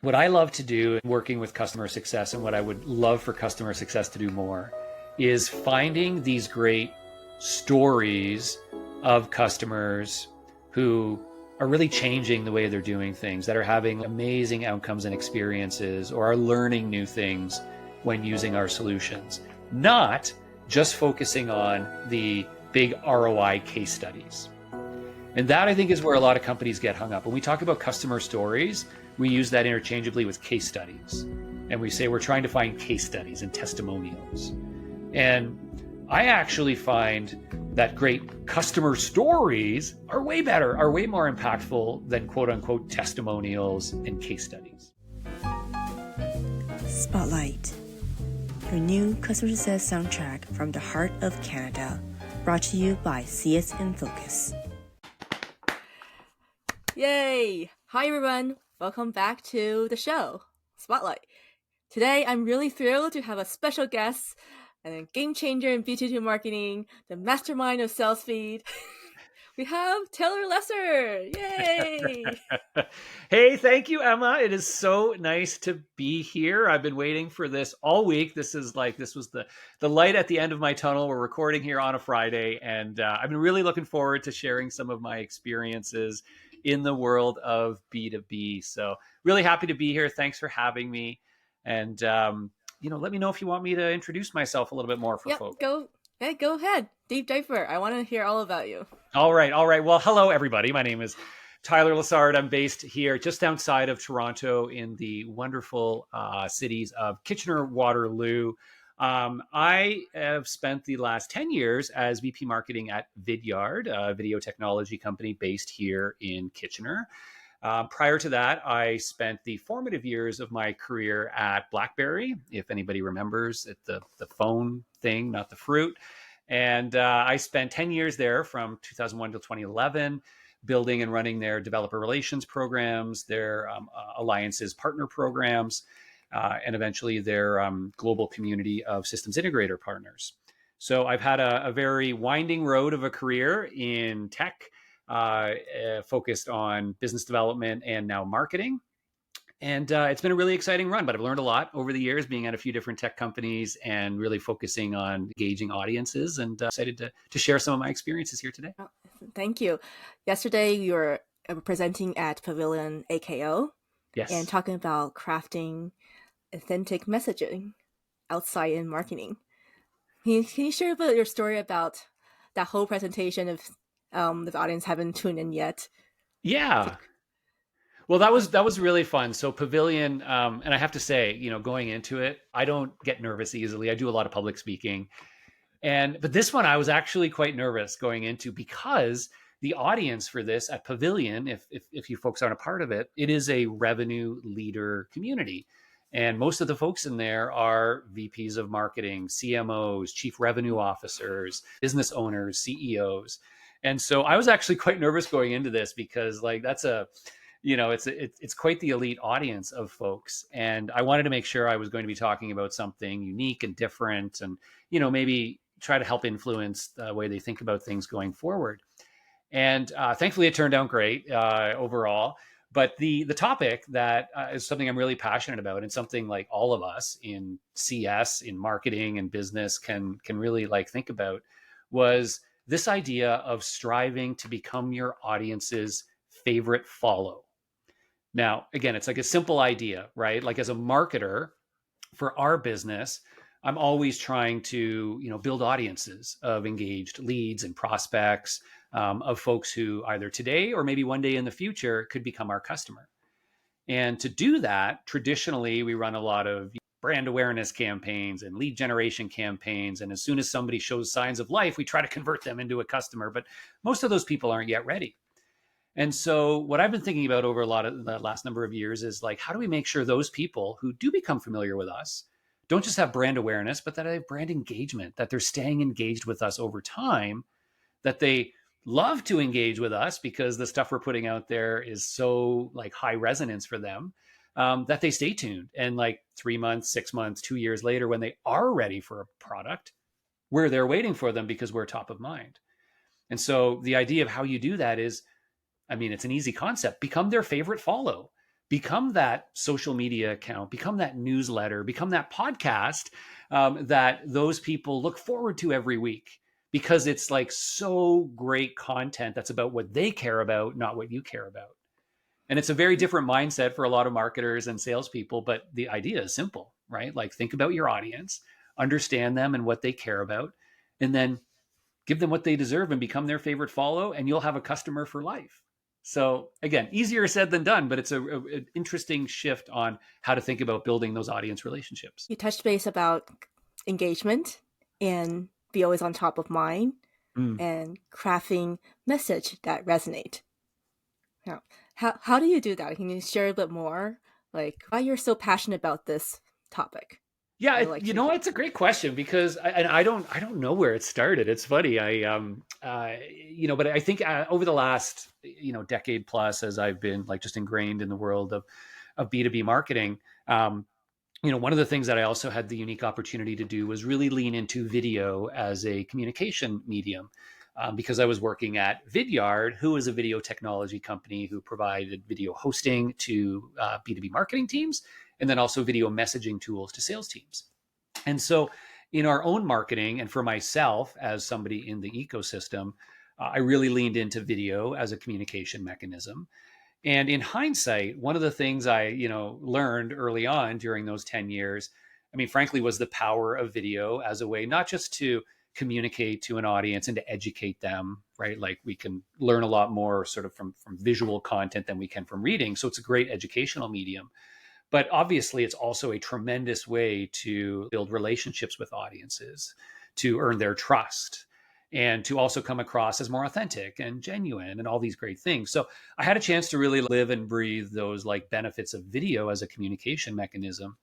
what I love to do working with customer success, and what I would love for customer success to do more, is finding these great stories of customers who are really changing the way they're doing things, that are having amazing outcomes and experiences, or are learning new things when using our solutions, not just focusing on the big ROI case studies. And that, I think, is where a lot of companies get hung up. When we talk about customer stories, we use that interchangeably with case studies. And we say we're trying to find case studies and testimonials. And I actually find that great customer stories are way better, are way more impactful than quote unquote testimonials and case studies. Spotlight, your new customer success soundtrack from the heart of Canada, brought to you by CS in Focus. Yay! Hi everyone, welcome back to the show, Spotlight. Today I'm really thrilled to have a special guest and a game changer in B2B marketing, the mastermind of SalesFeed. We have Tyler Lessard. Yay! Hey, thank you, Emma. It is so nice to be here. I've been waiting for this all week. This was the light at the end of my tunnel. We're recording here on a Friday, and I've been really looking forward to sharing some of my experiences in the world of B2B. So really happy to be here. Thanks for having me. And let me know if you want me to introduce myself a little bit more for folks. Go ahead. Deep diver. I want to hear all about you. All right. Well, hello, everybody. My name is Tyler Lessard. I'm based here just outside of Toronto in the wonderful cities of Kitchener-Waterloo. I have spent the last 10 years as VP Marketing at Vidyard, a video technology company based here in Kitchener. Prior to that, I spent the formative years of my career at BlackBerry, if anybody remembers it, the phone thing, not the fruit. And I spent 10 years there from 2001 to 2011, building and running their developer relations programs, their alliances partner programs, and eventually their global community of systems integrator partners. So I've had a very winding road of a career in tech, focused on business development and now marketing. And it's been a really exciting run, but I've learned a lot over the years being at a few different tech companies and really focusing on engaging audiences, and excited to share some of my experiences here today. Oh, thank you. Yesterday, you were presenting at Pavilion AKO. Yes. And talking about crafting authentic messaging outside in marketing. Can you share a bit your story about that whole presentation if the audience haven't tuned in yet? Yeah. Well, that was really fun. So Pavilion, and I have to say, going into it, I don't get nervous easily. I do a lot of public speaking. But this one, I was actually quite nervous going into, because the audience for this at Pavilion, if you folks aren't a part of it, it is a revenue leader community. And most of the folks in there are VPs of marketing, CMOs, chief revenue officers, business owners, CEOs. And so I was actually quite nervous going into this, because that's it's quite the elite audience of folks. And I wanted to make sure I was going to be talking about something unique and different, and, maybe try to help influence the way they think about things going forward. And thankfully, it turned out great overall. But the topic that is something I'm really passionate about, and something like all of us in CS, in marketing and business can really think about, was this idea of striving to become your audience's favorite follow. Now, again, it's like a simple idea, right? Like, as a marketer for our business, I'm always trying to, build audiences of engaged leads and prospects, of folks who either today or maybe one day in the future could become our customer. And to do that, traditionally, we run a lot of brand awareness campaigns and lead generation campaigns. And as soon as somebody shows signs of life, we try to convert them into a customer. But most of those people aren't yet ready. And so what I've been thinking about over a lot of the last number of years is, how do we make sure those people who do become familiar with us don't just have brand awareness, but that they have brand engagement, that they're staying engaged with us over time, that they love to engage with us because the stuff we're putting out there is so high resonance for them, that they stay tuned. And 3 months, 6 months, 2 years later, when they are ready for a product, we're there waiting for them because we're top of mind. And so the idea of how you do that is, it's an easy concept. Become their favorite follow. become that social media account, become that newsletter, become that podcast that those people look forward to every week, because it's like so great content that's about what they care about, not what you care about. And it's a very different mindset for a lot of marketers and salespeople, but the idea is simple, right? Like, think about your audience, understand them and what they care about, and then give them what they deserve and become their favorite follow, and you'll have a customer for life. So again, easier said than done, but it's an interesting shift on how to think about building those audience relationships. You touched base about engagement and be always on top of mind and crafting message that resonate. Now, how do you do that? Can you share a bit more, like why you're so passionate about this topic? Yeah, I'd like to hear. it's a great question, because I don't know where it started. It's funny. But I think over the last decade plus, as I've been like just ingrained in the world of B2B marketing, one of the things that I also had the unique opportunity to do was really lean into video as a communication medium, because I was working at Vidyard, who is a video technology company who provided video hosting to B2B marketing teams, and then also video messaging tools to sales teams. And so in our own marketing, and for myself as somebody in the ecosystem, I really leaned into video as a communication mechanism. And in hindsight, one of the things I, learned early on during those 10 years, I mean, frankly, was the power of video as a way, not just to communicate to an audience and to educate them, right? Like, we can learn a lot more sort of from visual content than we can from reading. So it's a great educational medium. But obviously, it's also a tremendous way to build relationships with audiences, to earn their trust, and to also come across as more authentic and genuine and all these great things. So I had a chance to really live and breathe those like benefits of video as a communication mechanism.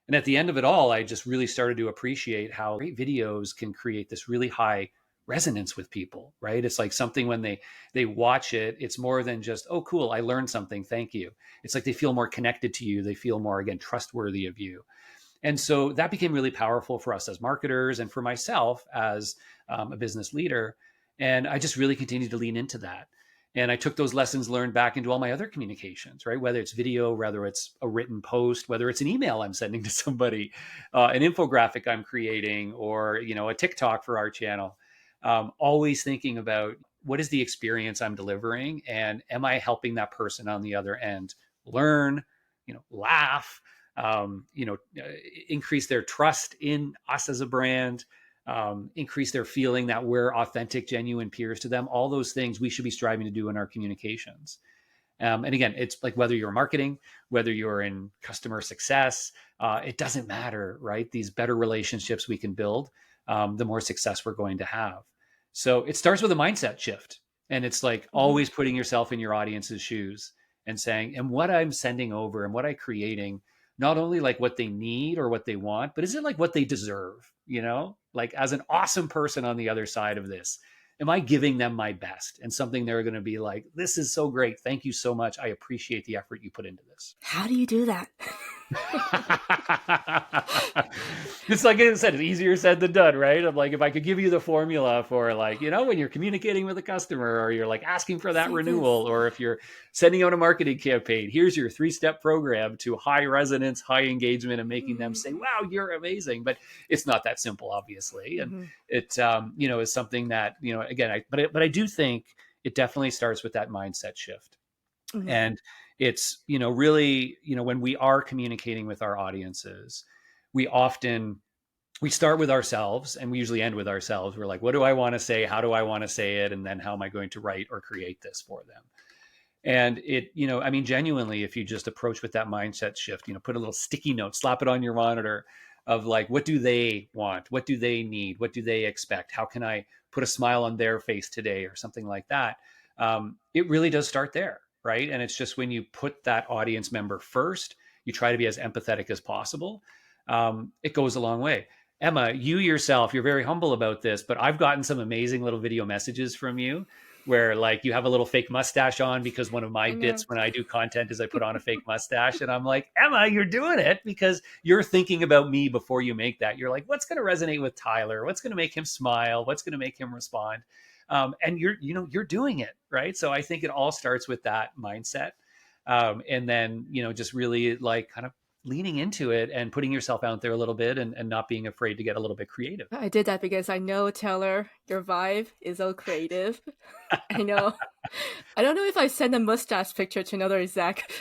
And at the end of it all, I just really started to appreciate how great videos can create this really high resonance with people, right? It's like something when they watch it, it's more than just, oh, cool, I learned something, thank you. It's like they feel more connected to you. They feel more, again, trustworthy of you. And so that became really powerful for us as marketers and for myself as a business leader. And I just really continued to lean into that. And I took those lessons learned back into all my other communications, right? Whether it's video, whether it's a written post, whether it's an email I'm sending to somebody, an infographic I'm creating, or, a TikTok for our channel. Always thinking about what is the experience I'm delivering, and am I helping that person on the other end learn, laugh, increase their trust in us as a brand, increase their feeling that we're authentic, genuine peers to them. All those things we should be striving to do in our communications. And again, it's like whether you're marketing, whether you're in customer success, it doesn't matter, right? These better relationships we can build, the more success we're going to have. So it starts with a mindset shift. And it's like always putting yourself in your audience's shoes and saying, and what I'm sending over and what I'm creating, not only like what they need or what they want, but is it like what they deserve? Like, as an awesome person on the other side of this, am I giving them my best and something they're going to be like, this is so great. Thank you so much. I appreciate the effort you put into this. How do you do that? It's like I said, it's easier said than done, right? I'm like, if I could give you the formula for like, when you're communicating with a customer, or you're like asking for that renewal, or if you're sending out a marketing campaign, here's your 3-step program to high resonance, high engagement, and making them say, wow, you're amazing. But it's not that simple, obviously. And it, is something that, again, but I do think it definitely starts with that mindset shift. And it's, really, when we are communicating with our audiences, we start with ourselves, and we usually end with ourselves. We're like, what do I want to say? How do I want to say it? And then how am I going to write or create this for them? And it, genuinely, if you just approach with that mindset shift, put a little sticky note, slap it on your monitor of like, what do they want? What do they need? What do they expect? How can I put a smile on their face today, or something like that? It really does start there. Right. And it's just when you put that audience member first, you try to be as empathetic as possible. It goes a long way. Emma, you yourself, you're very humble about this, but I've gotten some amazing little video messages from you where like you have a little fake mustache on, because one of my bits when I do content is I put on a fake mustache, and I'm like, Emma, you're doing it because you're thinking about me before you make that. You're like, what's going to resonate with Tyler? What's going to make him smile? What's going to make him respond? And you're doing it, right? So I think it all starts with that mindset. And then, just really like kind of leaning into it and putting yourself out there a little bit, and not being afraid to get a little bit creative. I did that because I know, Taylor, your vibe is so creative. I know. I don't know if I send a mustache picture to another exec.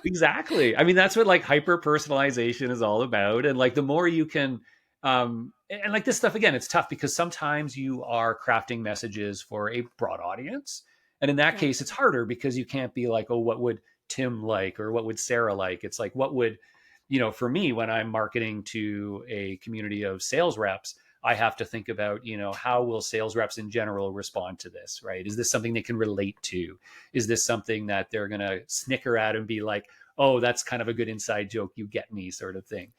Exactly. I mean, that's what like hyper personalization is all about. And like the more you can, and like this stuff, again, it's tough because sometimes you are crafting messages for a broad audience. And in that Yeah. case, it's harder because you can't be like, oh, what would Tim like? Or what would Sarah like? It's like, what would, for me, when I'm marketing to a community of sales reps, I have to think about, how will sales reps in general respond to this, right? Is this something they can relate to? Is this something that they're going to snicker at and be like, oh, that's kind of a good inside joke, you get me, sort of thing.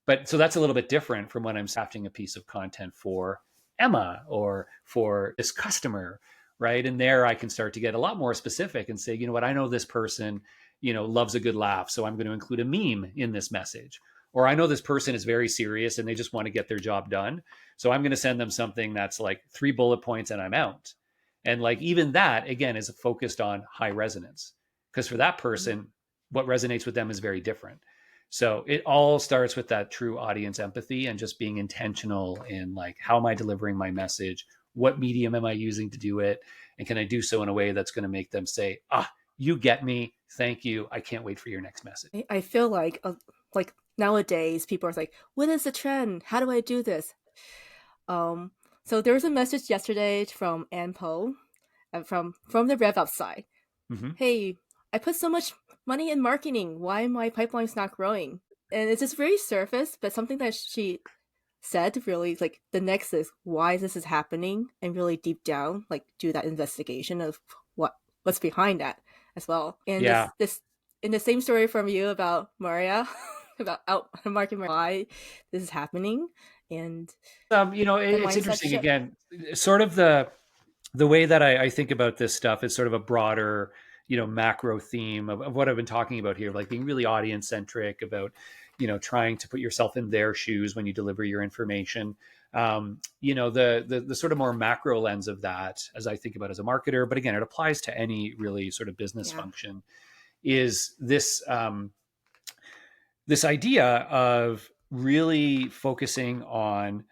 But so that's a little bit different from when I'm crafting a piece of content for Emma or for this customer, right? And there I can start to get a lot more specific and say, you know what, I know this person, loves a good laugh, so I'm going to include a meme in this message. Or I know this person is very serious and they just want to get their job done, so I'm going to send them something that's like 3 bullet points and I'm out. And like even that again is focused on high resonance, because for that person, what resonates with them is very different. So it all starts with that true audience empathy and just being intentional in like, how am I delivering my message? What medium am I using to do it? And can I do so in a way that's going to make them say, ah, you get me. Thank you. I can't wait for your next message. I feel like nowadays people are like, what is the trend? How do I do this? So there was a message yesterday from Ann Poe, from the RevUp side. Mm-hmm. Hey, I put so much money in marketing. Why my pipeline's not growing? And it's just very surface, but something that she said really like the next is why this is happening, and really deep down like do that investigation of what's behind that as well. And Yeah. this in the same story from you about Maria about out marketing, why this is happening. And it's interesting again, sort of the way that I think about this stuff is sort of a broader, macro theme of what I've been talking about here, like being really audience centric, about, trying to put yourself in their shoes when you deliver your information. The sort of more macro lens of that, as I think about as a marketer, but again, it applies to any really sort of business function, is this, this idea of really focusing on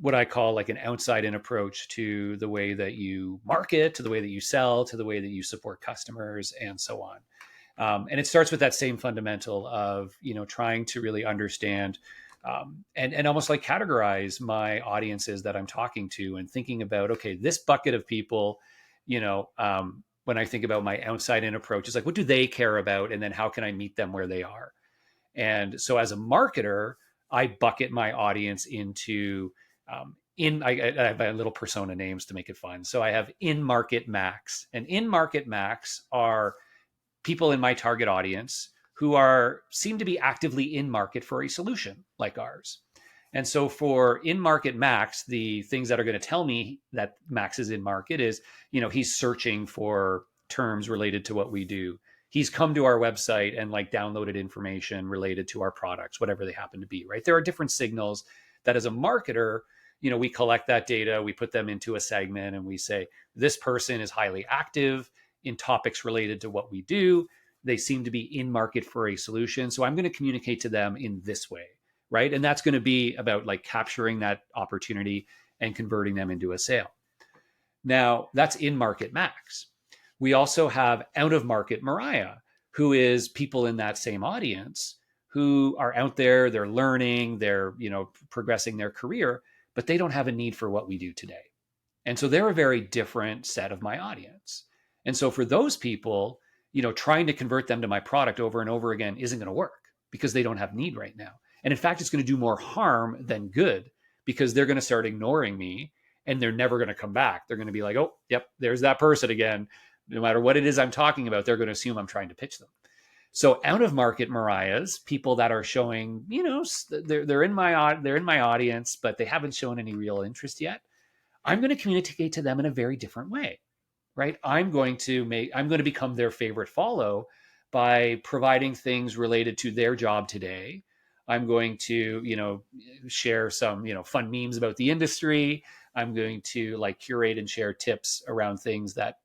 what I call like an outside in approach to the way that you market, to the way that you sell, to the way that you support customers, and so on. And it starts with that same fundamental of, trying to really understand and almost like categorize my audiences that I'm talking to, and thinking about, okay, this bucket of people, when I think about my outside in approach, it's like, what do they care about? And then how can I meet them where they are? And so as a marketer, I bucket my audience into I have a little persona names to make it fun. So I have in-market max, and in-market max are people in my target audience who seem to be actively in market for a solution like ours. And so for in-market max, the things that are going to tell me that Max is in market is, he's searching for terms related to what we do. He's come to our website and like downloaded information related to our products, whatever they happen to be, right? There are different signals that as a marketer, we collect that data, we put them into a segment, and we say, this person is highly active in topics related to what we do. They seem to be in market for a solution. So I'm going to communicate to them in this way, right? And that's going to be about like capturing that opportunity and converting them into a sale. Now that's in market max. We also have out of market Mariah, who is people in that same audience who are out there, they're learning, they're, progressing their career, but they don't have a need for what we do today. And so they're a very different set of my audience. And so for those people, trying to convert them to my product over and over again isn't going to work, because they don't have need right now. And in fact, it's going to do more harm than good, because they're going to start ignoring me and they're never going to come back. They're going to be like, oh, yep, there's that person again. No matter what it is I'm talking about, they're going to assume I'm trying to pitch them. So out of market Mariahs, people that are showing, they're in my audience, but they haven't shown any real interest yet, I'm going to communicate to them in a very different way, right? I'm going to become their favorite follow by providing things related to their job today. I'm going to, share some, fun memes about the industry. I'm going to like curate and share tips around things that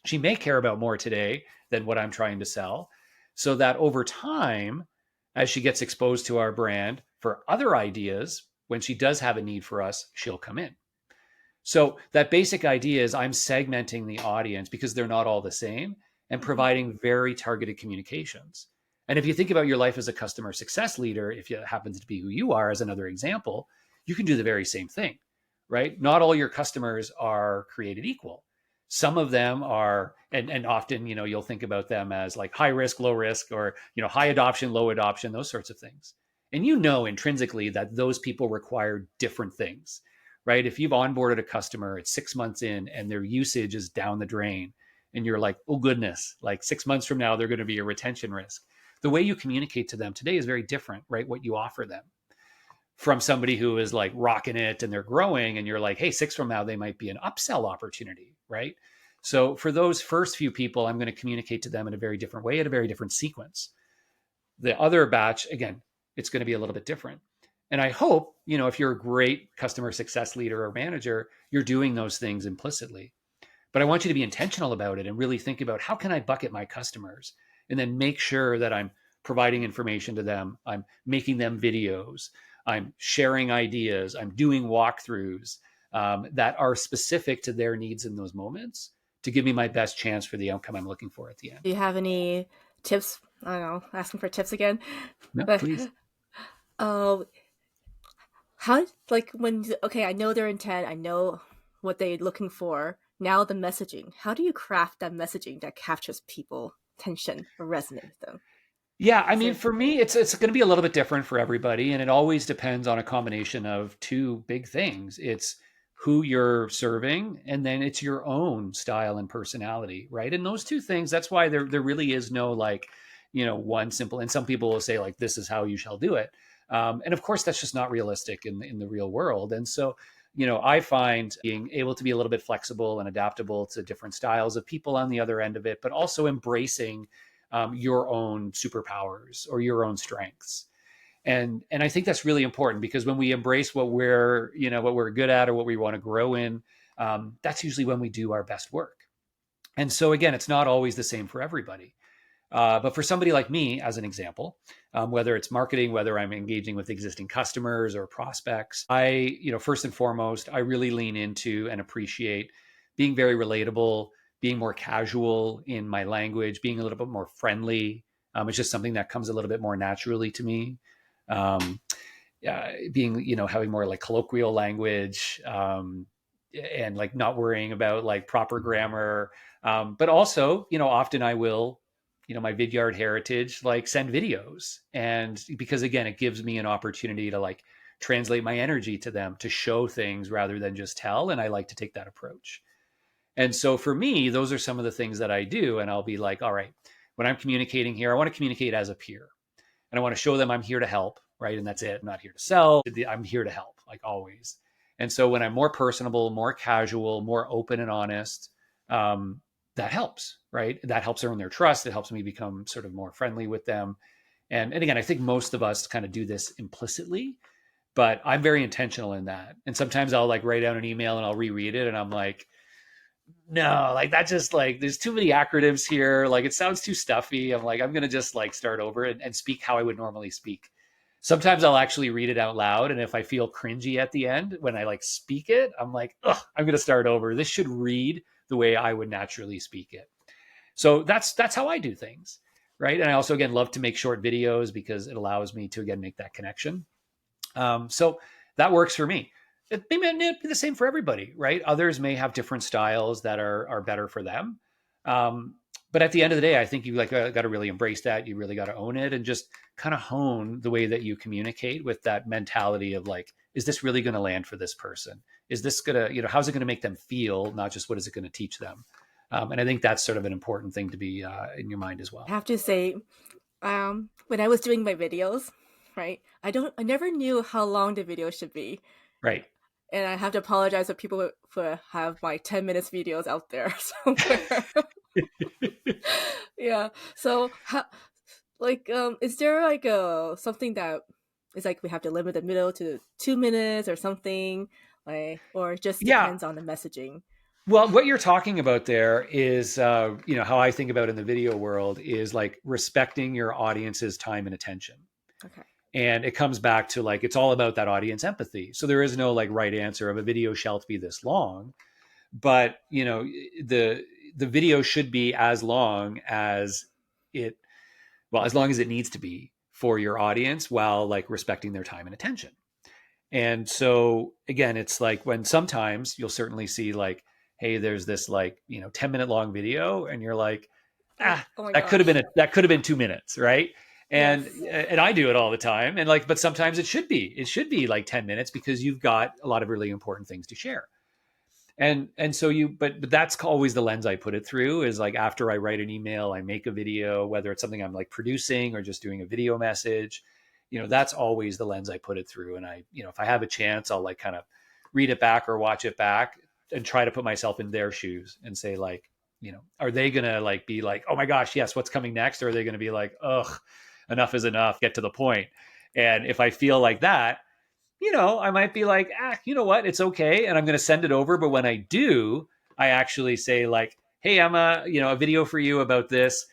She may care about more today than what I'm trying to sell. So that over time, as she gets exposed to our brand for other ideas, when she does have a need for us, she'll come in. So that basic idea is I'm segmenting the audience because they're not all the same and providing very targeted communications. And if you think about your life as a customer success leader, if it happens to be who you are, as another example, you can do the very same thing, right? Not all your customers are created equal. Some of them are, and often, you'll think about them as like high risk, low risk, or, high adoption, low adoption, those sorts of things. And intrinsically that those people require different things, right? If you've onboarded a customer at 6 months in and their usage is down the drain, and you're like, oh goodness, like 6 months from now, they're going to be a retention risk. The way you communicate to them today is very different, right? What you offer them from somebody who is like rocking it and they're growing, and you're like, hey, 6 from now, they might be an upsell opportunity, right? So for those first few people, I'm going to communicate to them in a very different way, at a very different sequence. The other batch, again, it's going to be a little bit different. And I hope, if you're a great customer success leader or manager, you're doing those things implicitly. But I want you to be intentional about it and really think about, how can I bucket my customers, and then make sure that I'm providing information to them. I'm making them videos. I'm sharing ideas. I'm doing walkthroughs that are specific to their needs in those moments to give me my best chance for the outcome I'm looking for at the end. Do you have any tips? I don't know, asking for tips again. No, But please. how, like, okay, I know their intent, I know what they're looking for. Now the messaging. How do you craft that messaging that captures people' attention or resonate with them? Yeah, I mean, for me, it's going to be a little bit different for everybody, and it always depends on a combination of two big things. It's who you're serving, and then it's your own style and personality, right? And those two things, that's why there really is no like, one simple. And some people will say like, this is how you shall do it, and of course, that's just not realistic in the real world. And so, I find being able to be a little bit flexible and adaptable to different styles of people on the other end of it, but also embracing your own superpowers or your own strengths. And I think that's really important, because when we embrace what we're good at or what we want to grow in, that's usually when we do our best work. And so again, it's not always the same for everybody. But for somebody like me, as an example, whether it's marketing, whether I'm engaging with existing customers or prospects, I, first and foremost, I really lean into and appreciate being very relatable, being more casual in my language, being a little bit more friendly. It's just something that comes a little bit more naturally to me. Being, having more like colloquial language, and like not worrying about like proper grammar. But also, often I will, my Vidyard heritage, like send videos. And because again, it gives me an opportunity to like translate my energy to them, to show things rather than just tell. And I like to take that approach. And so for me, those are some of the things that I do. And I'll be like, all right, when I'm communicating here, I want to communicate as a peer, and I want to show them I'm here to help, right? And that's it. I'm not here to sell. I'm here to help, like always. And so when I'm more personable, more casual, more open and honest, that helps, right? That helps earn their trust. It helps me become sort of more friendly with them. And again, I think most of us kind of do this implicitly, but I'm very intentional in that. And sometimes I'll like write down an email and I'll reread it, and I'm like, no, like that just like, there's too many acronyms here. Like it sounds too stuffy. I'm like, I'm going to just like start over and speak how I would normally speak. Sometimes I'll actually read it out loud. And if I feel cringy at the end, when I like speak it, I'm like, ugh, I'm going to start over. This should read the way I would naturally speak it. So that's how I do things. Right. And I also, again, love to make short videos because it allows me to, again, make that connection. So that works for me. It may not be the same for everybody, right? Others may have different styles that are better for them. But at the end of the day, I think you like got to really embrace that. You really got to own it and just kind of hone the way that you communicate with that mentality of like, is this really going to land for this person? Is this going to, how's it going to make them feel? Not just what is it going to teach them? And I think that's sort of an important thing to be in your mind as well. I have to say, when I was doing my videos, right, I never knew how long the video should be. Right. And I have to apologize to people for have my 10 minutes videos out there somewhere. Yeah. So, is there like something that is like we have to limit the middle to 2 minutes or something, like, or just depends on the messaging? Well, what you're talking about there is, how I think about in the video world is like respecting your audience's time and attention. Okay. And it comes back to like, it's all about that audience empathy. So there is no like right answer of a video shall be this long, but the, the video should be as long as it, well, as long as it needs to be for your audience while like respecting their time and attention. And so again, it's like when sometimes you'll certainly see like, hey, there's this like, 10-minute long video and you're like, Oh my that could have gosh. been that could have been 2 minutes, right? Yes. And I do it all the time. And like, but sometimes it should be like 10 minutes because you've got a lot of really important things to share. And so but that's always the lens I put it through is like after I write an email, I make a video, whether it's something I'm like producing or just doing a video message, that's always the lens I put it through. And if I have a chance, I'll like kind of read it back or watch it back and try to put myself in their shoes and say like, are they gonna like be like, oh my gosh, yes, what's coming next? Or are they gonna be like, ugh, enough is enough, get to the point. And if I feel like that, I might be like, you know what, it's okay, and I'm going to send it over. But when I do, I actually say like, hey, I'm a video for you about this.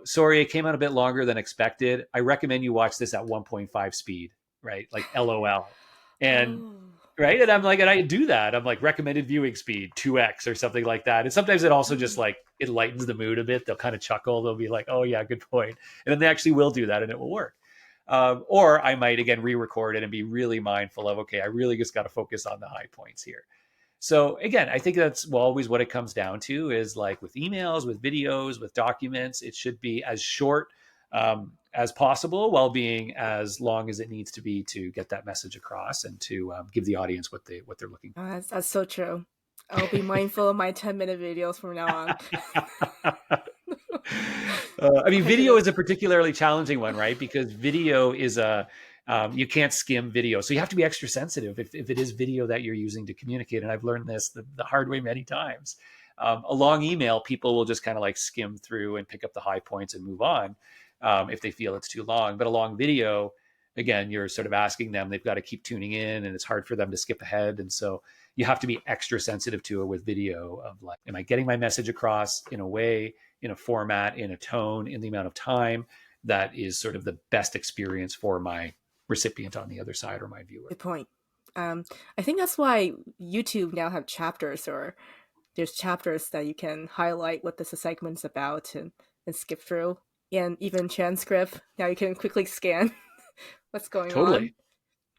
Sorry, it came out a bit longer than expected. I recommend you watch this at 1.5 speed, right? Like LOL, and Oh. right, and I'm like, and I do that. I'm like recommended viewing speed 2x or something like that. And sometimes it also just like it lightens the mood a bit. They'll kind of chuckle. They'll be like, oh yeah, good point, and then they actually will do that, and it will work. Or I might again re-record it and be really mindful of, okay, I really just got to focus on the high points here. So again, I think that's always what it comes down to is like with emails, with videos, with documents, it should be as short as possible while being as long as it needs to be to get that message across and to give the audience what they're looking Oh, that's so true. I'll be mindful of my 10-minute videos from now on. for. I mean, I video didn't. is a particularly challenging one, right? Because video is you can't skim video. So you have to be extra sensitive if it is video that you're using to communicate. And I've learned this the hard way many times. A long email, people will just kind of like skim through and pick up the high points and move on if they feel it's too long. But a long video, again, you're sort of asking them, they've got to keep tuning in and it's hard for them to skip ahead. And so you have to be extra sensitive to it with video of like, am I getting my message across in a way, in a format, in a tone, in the amount of time that is sort of the best experience for my recipient on the other side or my viewer. Good point. I think that's why YouTube now have chapters, or there's chapters that you can highlight what this segment's about and skip through. And even transcript, now you can quickly scan what's going on. Totally.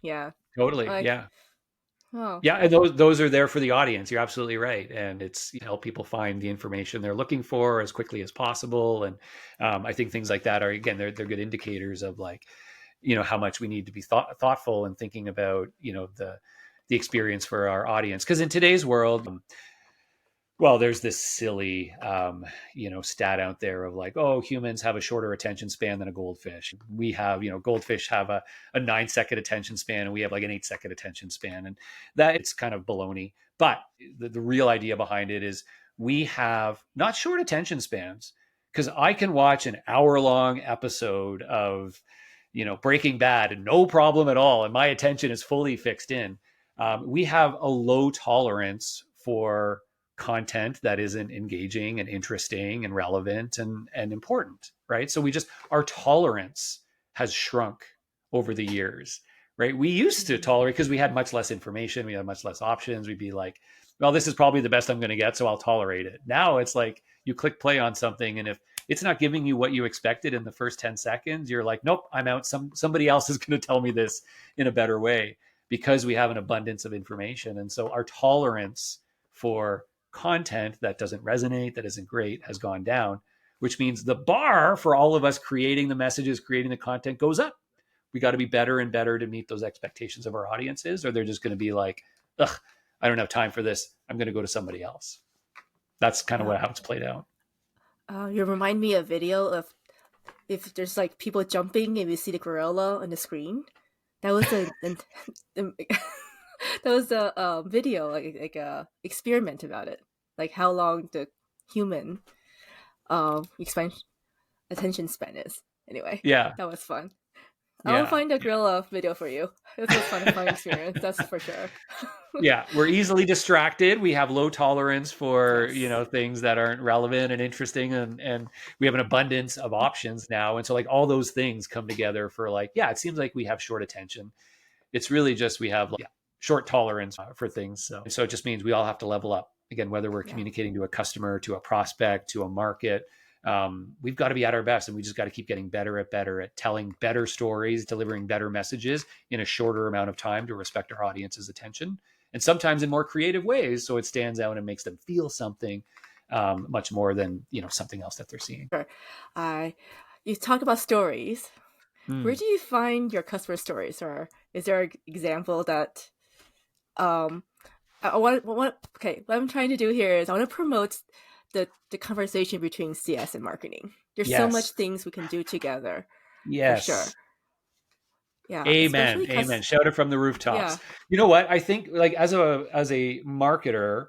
Yeah. Totally. Like, Yeah. oh, Yeah, and those are there for the audience. You're absolutely right, and it's help people find the information they're looking for as quickly as possible. And I think things like that are again they're good indicators of like how much we need to be thoughtful and thinking about the experience for our audience. Because in today's world, well, there's this silly, stat out there of like, oh, humans have a shorter attention span than a goldfish. We have, goldfish have a 9-second attention span and we have like an 8-second attention span. And that it's kind of baloney. But the real idea behind it is we have not short attention spans because I can watch an hour-long episode of, Breaking Bad and no problem at all. And my attention is fully fixed in. We have a low tolerance for content that isn't engaging and interesting and relevant and important, right? So our tolerance has shrunk over the years, right? We used to tolerate because we had much less information, we had much less options. We'd be like, well, this is probably the best I'm going to get, so I'll tolerate it. Now it's like you click play on something, and if it's not giving you what you expected in the first 10 seconds, you're like, nope, I'm out. Somebody else is going to tell me this in a better way because we have an abundance of information. And so our tolerance for content that doesn't resonate, that isn't great, has gone down, which means the bar for all of us creating the messages, creating the content goes up. We got to be better and better to meet those expectations of our audiences, or they're just going to be like, ugh, I don't have time for this. I'm going to go to somebody else. That's kind of how it's played out. you remind me of video of if there's like people jumping and you see the gorilla on the screen. That was that was a video, like a experiment about it, like how long the human attention span is. Anyway, Yeah. that was fun. I'll Yeah. find a gorilla video for you. It's a fun experience, that's for sure. Yeah, we're easily distracted. We have low tolerance for, Yes. things that aren't relevant and interesting, and we have an abundance of options now. And so like all those things come together for like, yeah, it seems like we have short attention. It's really just we have like, short tolerance for things. So it just means we all have to level up. Again, whether we're Yeah. communicating to a customer, to a prospect, to a market, we've got to be at our best, and we just got to keep getting better at telling better stories, delivering better messages in a shorter amount of time to respect our audience's attention, and sometimes in more creative ways, so it stands out and makes them feel something much more than something else that they're seeing. Sure. You talk about stories. Where Mm. do you find your customer stories, or is there an example that um okay, what I'm trying to do here is I want to promote the conversation between CS and marketing. There's so much Yes. things we can do together, for sure. Yes. Yeah, Amen. especially Amen. because Shout it from the yeah, rooftops. You know what? I think like as a marketer,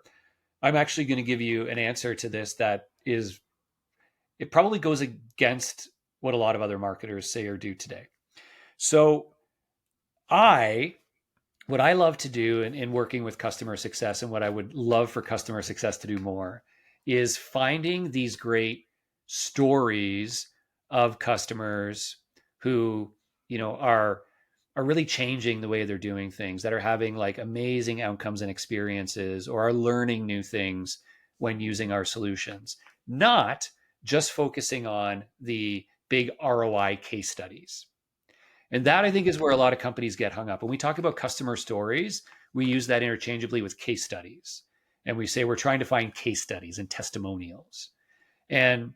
I'm actually going to give you an answer to this that is, it probably goes against what a lot of other marketers say or do today. So I what I love to do in working with customer success, and what I would love for customer success to do more, is finding these great stories of customers who, are really changing the way they're doing things, that are having like amazing outcomes and experiences, or are learning new things when using our solutions, not just focusing on the big ROI case studies. And that I think is where a lot of companies get hung up. When we talk about customer stories, we use that interchangeably with case studies. And we say we're trying to find case studies and testimonials. And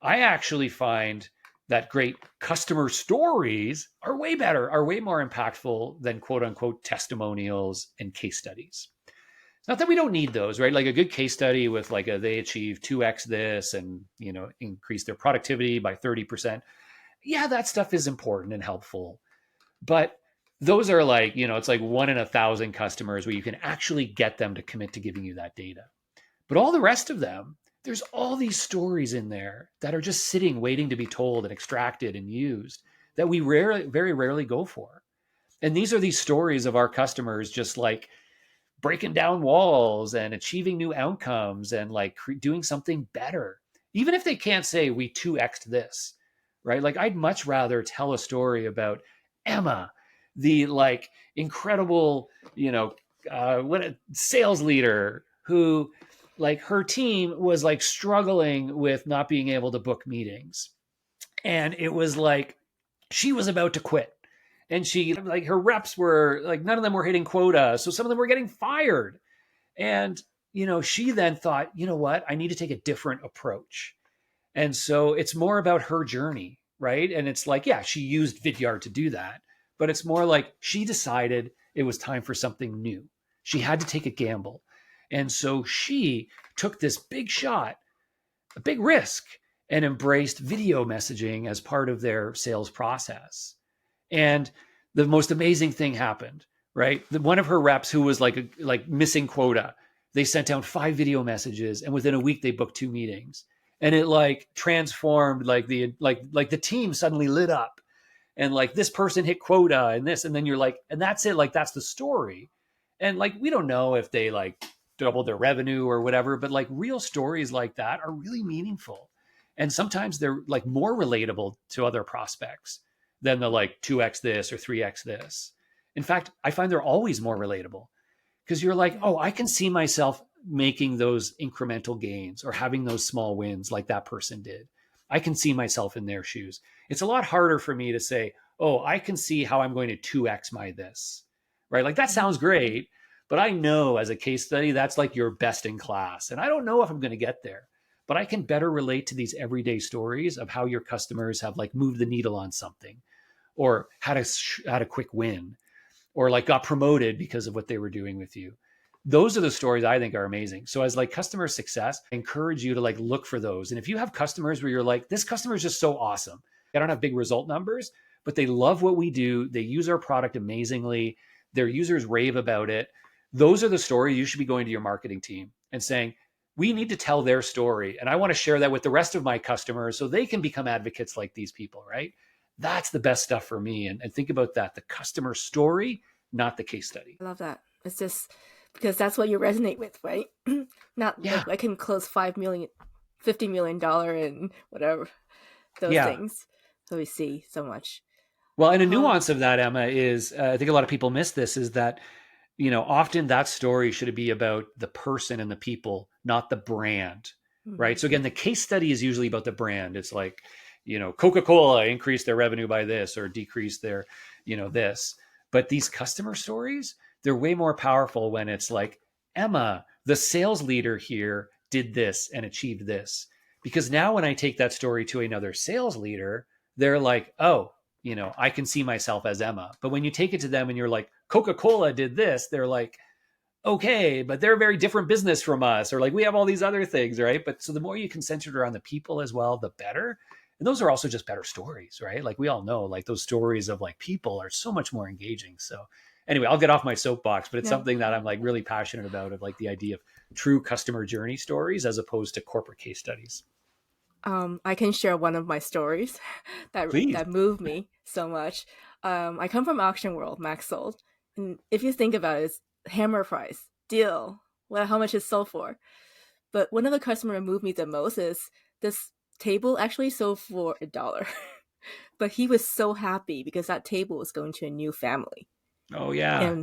I actually find that great customer stories are way better, are way more impactful than quote unquote testimonials and case studies. It's not that we don't need those, right? Like a good case study with like they achieved 2x this and, increase their productivity by 30%. Yeah, that stuff is important and helpful. But those are like, it's like 1 in 1,000 customers where you can actually get them to commit to giving you that data. But all the rest of them, there's all these stories in there that are just sitting, waiting to be told and extracted and used, that we very rarely go for. And these are these stories of our customers just like breaking down walls and achieving new outcomes and like doing something better. Even if they can't say we 2x'd this, right? Like I'd much rather tell a story about Emma, the like incredible, what a sales leader who like her team was like struggling with not being able to book meetings. And it was like she was about to quit. And she like her reps were like none of them were hitting quota. So some of them were getting fired. And she then thought, you know what? I need to take a different approach. And so it's more about her journey, right? And it's like, yeah, she used Vidyard to do that, but it's more like she decided it was time for something new. She had to take a gamble. And so she took this big shot, a big risk, and embraced video messaging as part of their sales process. And the most amazing thing happened, right? One of her reps who was like missing quota, they sent out 5 video messages, and within a week they booked 2 meetings. And it like transformed like the team suddenly lit up, and like this person hit quota and this, and then you're like, and that's it, like that's the story. And like we don't know if they like doubled their revenue or whatever, but like real stories like that are really meaningful. And sometimes they're like more relatable to other prospects than the like 2x this or 3x this. In fact, I find they're always more relatable, because you're like, oh, I can see myself making those incremental gains or having those small wins like that person did. I can see myself in their shoes. It's a lot harder for me to say, oh, I can see how I'm going to 2x my this, right? Like that sounds great, but I know as a case study, that's like your best in class. And I don't know if I'm going to get there, but I can better relate to these everyday stories of how your customers have like moved the needle on something, or had a quick win, or like got promoted because of what they were doing with you. Those are the stories I think are amazing. So as like customer success, I encourage you to like look for those. And if you have customers where you're like, this customer is just so awesome, I don't have big result numbers, but they love what we do, they use our product amazingly, their users rave about it, those are the stories you should be going to your marketing team and saying, we need to tell their story, and I want to share that with the rest of my customers so they can become advocates like these people, right? That's the best stuff for me. And think about that, the customer story, not the case study. I love that. It's just because that's what you resonate with, right? Not Yeah. like I can close $5 million, $50 million and whatever those Yeah. things. So we see so much. Well, and a nuance of that, Emma, is I think a lot of people miss this, is that, often that story should be about the person and the people, not the brand, right? So again, the case study is usually about the brand. It's like, Coca-Cola increased their revenue by this or decreased their, this. But these customer stories, they're way more powerful when it's like, Emma, the sales leader here did this and achieved this. Because now when I take that story to another sales leader, they're like, oh, I can see myself as Emma. But when you take it to them and you're like, Coca-Cola did this, they're like, okay, but they're a very different business from us, or like we have all these other things, right? But so the more you can center it around the people as well, the better. And those are also just better stories, right? Like we all know, like those stories of like people are so much more engaging. So anyway, I'll get off my soapbox, but it's something that I'm like really passionate about, of like the idea of true customer journey stories as opposed to corporate case studies. I can share one of my stories Please. that moved me so much. I come from auction world, Max sold, and if you think about it, it's hammer price deal. Well, how much it sold for? But one of the customer moved me the most is this table actually sold for $1, but he was so happy because that table was going to a new family, Oh yeah.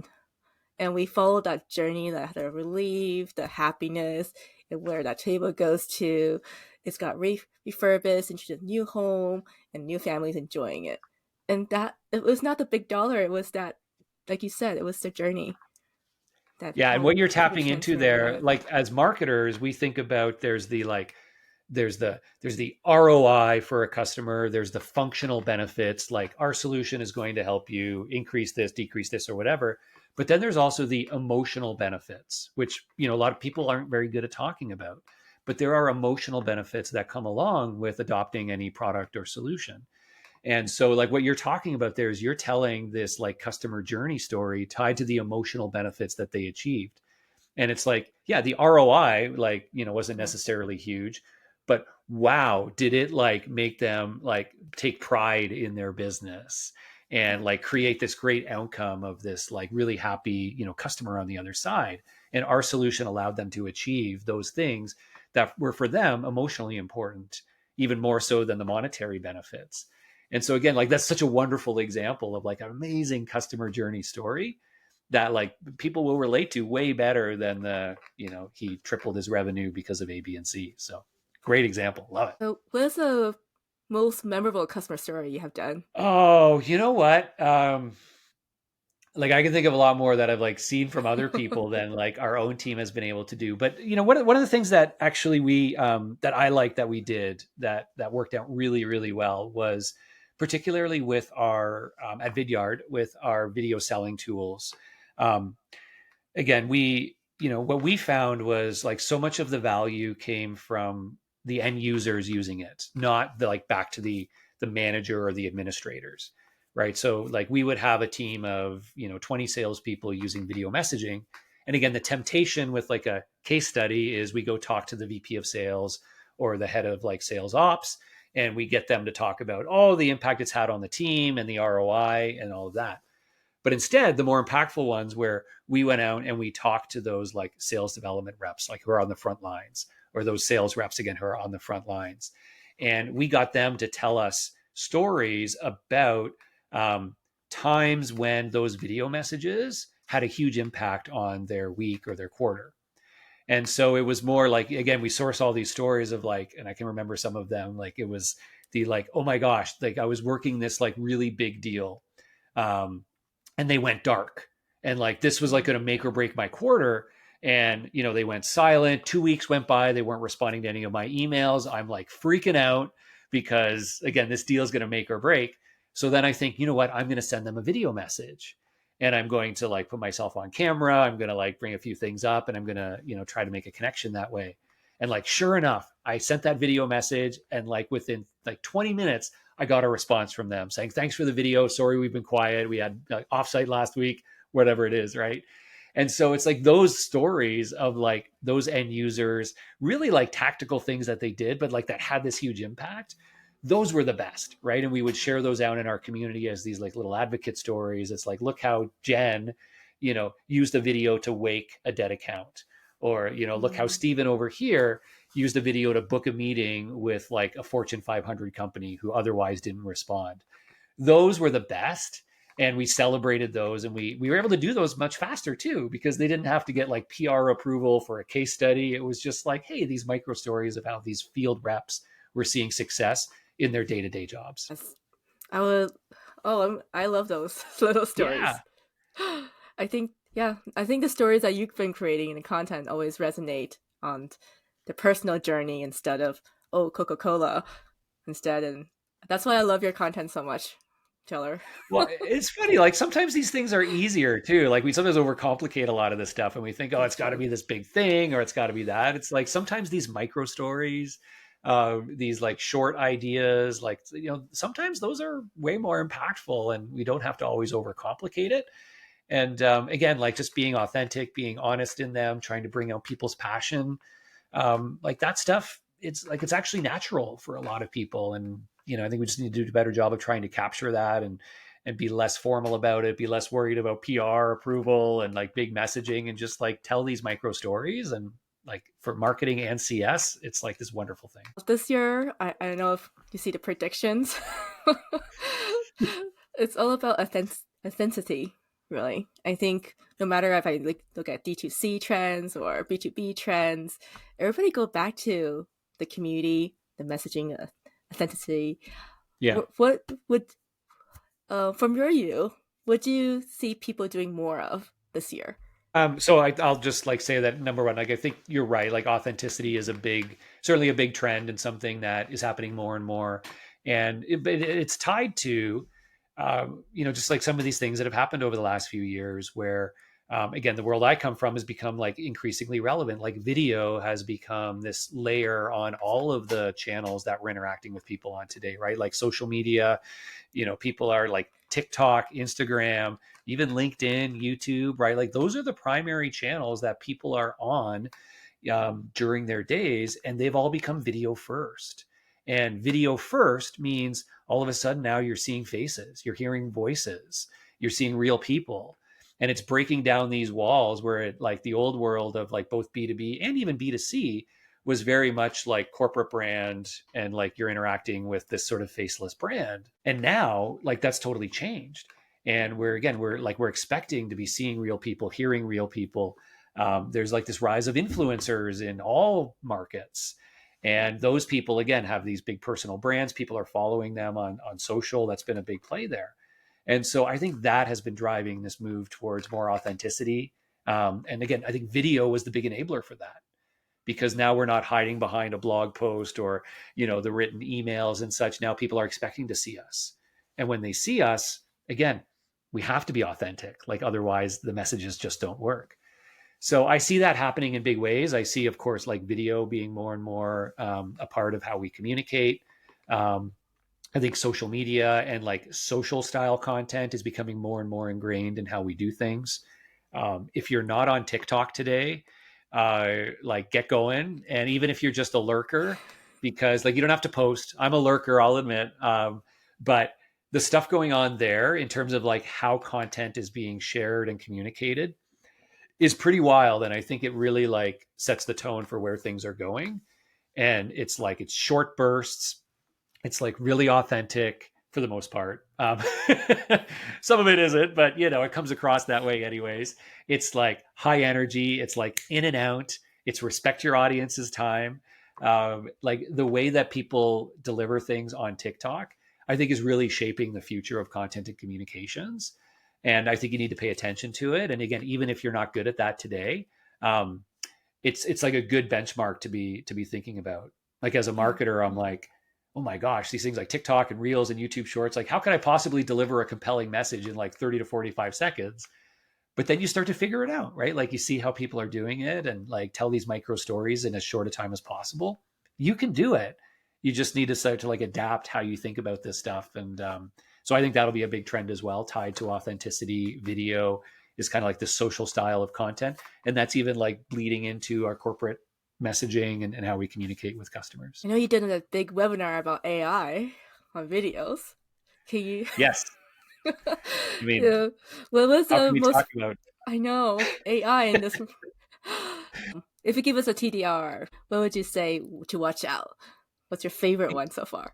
and we followed that journey, the relief, the happiness, and where that table goes to. It's got refurbished into a new home, and new families enjoying it. And that it was not the big dollar; it was that, like you said, it was the journey. Yeah, and what you're How we tapping into transform there, it. like as marketers, we think about there's the ROI for a customer, there's the functional benefits, like our solution is going to help you increase this, decrease this, or whatever. But then there's also the emotional benefits, which a lot of people aren't very good at talking about. But there are emotional benefits that come along with adopting any product or solution. And so like what you're talking about there is you're telling this like customer journey story tied to the emotional benefits that they achieved. And it's like, yeah, the ROI like, wasn't necessarily huge, but wow, did it like make them like take pride in their business and like create this great outcome of this like really happy, customer on the other side. And our solution allowed them to achieve those things that were for them emotionally important, even more so than the monetary benefits. And so again, like that's such a wonderful example of like an amazing customer journey story that like people will relate to way better than he tripled his revenue because of A, B, and C. So great example. Love it. So, what's the most memorable customer story you have done? Oh, you know what? Like I can think of a lot more that I've like seen from other people than like our own team has been able to do. But one of the things that actually we that I like that we did that worked out really, really well was particularly with our at Vidyard with our video selling tools. Again, what we found was like so much of the value came from the end users using it, not the like back to the manager or the administrators, right? So like we would have a team of 20 salespeople using video messaging, and again, the temptation with like a case study is we go talk to the VP of sales or the head of like sales ops, and we get them to talk about all the impact it's had on the team and the ROI and all of that. But instead, the more impactful ones where we went out and we talked to those like sales development reps, like who are on the front lines, or those sales reps again who are on the front lines. And we got them to tell us stories about times when those video messages had a huge impact on their week or their quarter. And so it was more like, again, we source all these stories of like, and I can remember some of them, like it was the like, oh my gosh, like I was working this like really big deal. And they went dark. And like this was like going to make or break my quarter. And they went silent. 2 weeks went by. They weren't responding to any of my emails. I'm like freaking out because again, this deal is going to make or break. So then I think, you know what? I'm going to send them a video message. And I'm going to like put myself on camera. I'm going to like bring a few things up and I'm going to, try to make a connection that way. And like, sure enough, I sent that video message. And like within like 20 minutes, I got a response from them saying, thanks for the video. Sorry, we've been quiet. We had offsite last week, whatever it is. Right. And so it's like those stories of like those end users, really like tactical things that they did, but like that had this huge impact. those were the best, right? And we would share those out in our community as these like little advocate stories. It's like, look how Jen, used a video to wake a dead account, or look how Steven over here used a video to book a meeting with like a Fortune 500 company who otherwise didn't respond. Those were the best, and we celebrated those, and we were able to do those much faster too, because they didn't have to get like PR approval for a case study. It was just like, hey, these micro stories of how these field reps were seeing success in their day-to-day jobs. I would. Oh, I love those little stories. Yeah. I think the stories that you've been creating and the content always resonate on the personal journey instead of Coca-Cola instead, and that's why I love your content so much, Taylor. Well, it's funny. Like sometimes these things are easier too. Like we sometimes overcomplicate a lot of this stuff, and we think, oh, it's got to be this big thing, or it's got to be that. It's like sometimes these micro stories, these like short ideas, like sometimes those are way more impactful, and we don't have to always overcomplicate it. And again, like just being authentic, being honest in them, trying to bring out people's passion, like that stuff. It's actually natural for a lot of people, and I think we just need to do a better job of trying to capture that and be less formal about it, be less worried about PR approval and like big messaging, and just like tell these micro stories. And like for marketing and CS, it's like this wonderful thing. This year, I don't know if you see the predictions. It's all about authenticity, really. I think no matter if I look at D2C trends or B2B trends, everybody go back to the community, the messaging, authenticity. Yeah. What would, from your view, what do you see people doing more of this year? So I'll just like say that number one, like I think you're right. Like authenticity is certainly a big trend, and something that is happening more and more. And it's tied to, just like some of these things that have happened over the last few years, where again, the world I come from has become like increasingly relevant. Like video has become this layer on all of the channels that we're interacting with people on today, right? Like social media, people are like TikTok, Instagram, even LinkedIn, YouTube, right? Like those are the primary channels that people are on during their days, and they've all become video first. And video first means all of a sudden now you're seeing faces, you're hearing voices, you're seeing real people. And it's breaking down these walls where like the old world of like both B2B and even B2C was very much like corporate brand, and like you're interacting with this sort of faceless brand. And now like that's totally changed. And we're expecting to be seeing real people, hearing real people. There's like this rise of influencers in all markets. And those people, again, have these big personal brands. People are following them on social. That's been a big play there. And so I think that has been driving this move towards more authenticity. And again, I think video was the big enabler for that, because now we're not hiding behind a blog post or, the written emails and such. Now people are expecting to see us. And when they see us, again, we have to be authentic. Like otherwise the messages just don't work. So I see that happening in big ways. I see, of course, like video being more and more a part of how we communicate. I think social media and like social style content is becoming more and more ingrained in how we do things. If you're not on TikTok today, like get going. And even if you're just a lurker, because like you don't have to post. I'm a lurker, I'll admit. But the stuff going on there in terms of like how content is being shared and communicated is pretty wild. And I think it really like sets the tone for where things are going. And it's like, it's short bursts. It's like really authentic for the most part. Some of it isn't, but it comes across that way anyways. It's like high energy. It's like in and out. It's respect your audience's time. Like the way that people deliver things on TikTok, I think is really shaping the future of content and communications. And I think you need to pay attention to it. And again, even if you're not good at that today, it's like a good benchmark to be thinking about. Like as a marketer, I'm like, oh my gosh, these things like TikTok and Reels and YouTube Shorts, like how can I possibly deliver a compelling message in like 30 to 45 seconds? But then you start to figure it out, right? Like you see how people are doing it and like tell these micro stories in as short a time as possible. You can do it. You just need to start to like adapt how you think about this stuff. And so I think that'll be a big trend as well, tied to authenticity. Video is kind of like the social style of content. And that's even like bleeding into our corporate messaging and how we communicate with customers. I know you did a big webinar about AI on videos. Can you? Yes. I mean, Yeah. What was how the can we most? talk about? I know AI in this. If you give us a TDR, what would you say to watch out? What's your favorite one so far?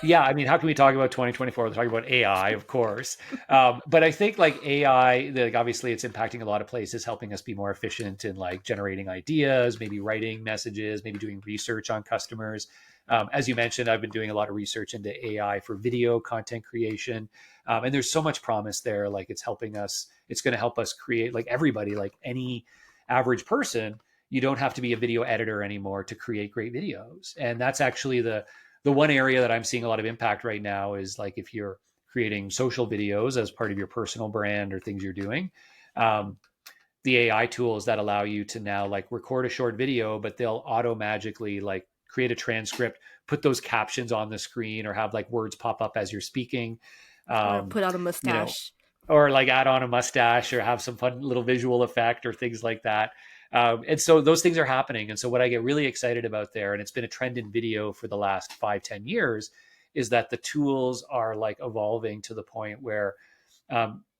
Yeah, I mean, how can we talk about 2024? We're talking about AI, of course. But I think like AI, like obviously it's impacting a lot of places, helping us be more efficient in like generating ideas, maybe writing messages, maybe doing research on customers. As you mentioned, I've been doing a lot of research into AI for video content creation. And there's so much promise there. Like it's helping us, it's going to help us create, like everybody, like any average person, you don't have to be a video editor anymore to create great videos. And that's actually the one area that I'm seeing a lot of impact right now is like if you're creating social videos as part of your personal brand or things you're doing, the AI tools that allow you to now like record a short video, but they'll auto magically like create a transcript, put those captions on the screen, or have like words pop up as you're speaking. Or put on a You know, mustache. or like add on a mustache or have some fun little visual effect or things like that. And so those things are happening. And so what I get really excited about there, and it's been a trend in video for the last 5-10 years, is that the tools are like evolving to the point where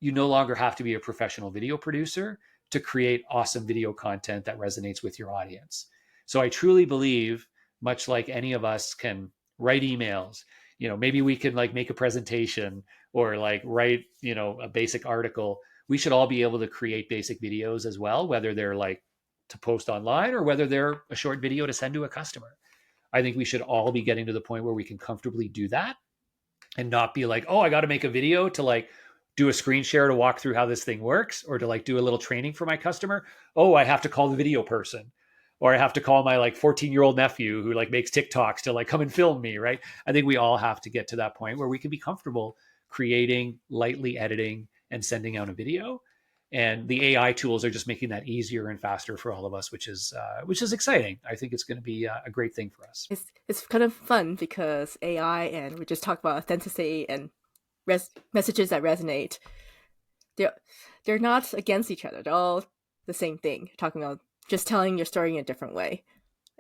you no longer have to be a professional video producer to create awesome video content that resonates with your audience. So I truly believe, much like any of us can write emails, you know, maybe we can like make a presentation or like write, you know, a basic article. We should all be able to create basic videos as well, whether they're like to post online or whether they're a short video to send to a customer. I think we should all be getting to the point where we can comfortably do that and not be like, oh, I got to make a video to like do a screen share to walk through how this thing works or to like do a little training for my customer. Oh, I have to call the video person, or I have to call my like 14-year-old nephew who like makes TikToks to like come and film me, right? I think we all have to get to that point where we can be comfortable creating, lightly editing, and sending out a video. And the AI tools are just making that easier and faster for all of us, which is exciting. I think it's going to be a great thing for us. It's kind of fun because AI, and we just talked about authenticity and messages that resonate. They're not against each other. They're all the same thing. Talking about just telling your story in a different way.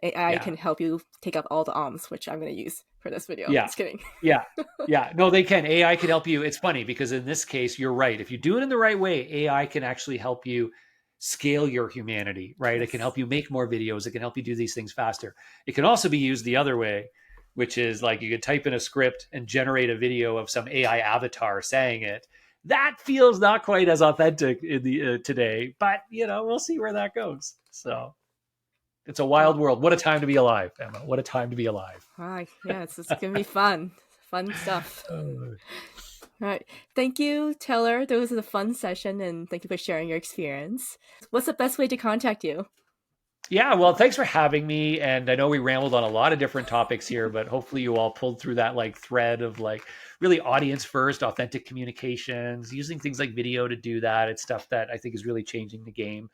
AI can help you take out all the ums, which I'm going to use for this video. Yeah. Just kidding. Yeah. No, they can. AI can help you. It's funny because in this case, you're right. If you do it in the right way, AI can actually help you scale your humanity, right? Yes. It can help you make more videos. It can help you do these things faster. It can also be used the other way, which is like you could type in a script and generate a video of some AI avatar saying it. That feels not quite as authentic in the today, but you know, we'll see where that goes. So it's a wild world. What a time to be alive, Emma. What a time to be alive. Right. Yeah, it's going to be fun. Fun stuff. All right. Thank you, Taylor. That was a fun session, and thank you for sharing your experience. What's the best way to contact you? Yeah, well, thanks for having me. And I know we rambled on a lot of different topics here, but hopefully you all pulled through that like thread of like really audience first, authentic communications, using things like video to do that. It's stuff that I think is really changing the game.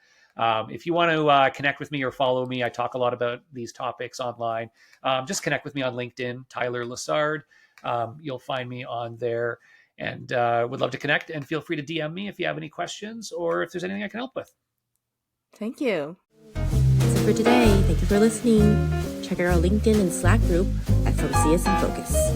If you want to connect with me or follow me, I talk a lot about these topics online. Just connect with me on LinkedIn, Tyler Lessard. You'll find me on there, and would love to connect. And feel free to DM me if you have any questions or if there's anything I can help with. Thank you. That's it for today. Thank you for listening. Check out our LinkedIn and Slack group at From CS in Focus.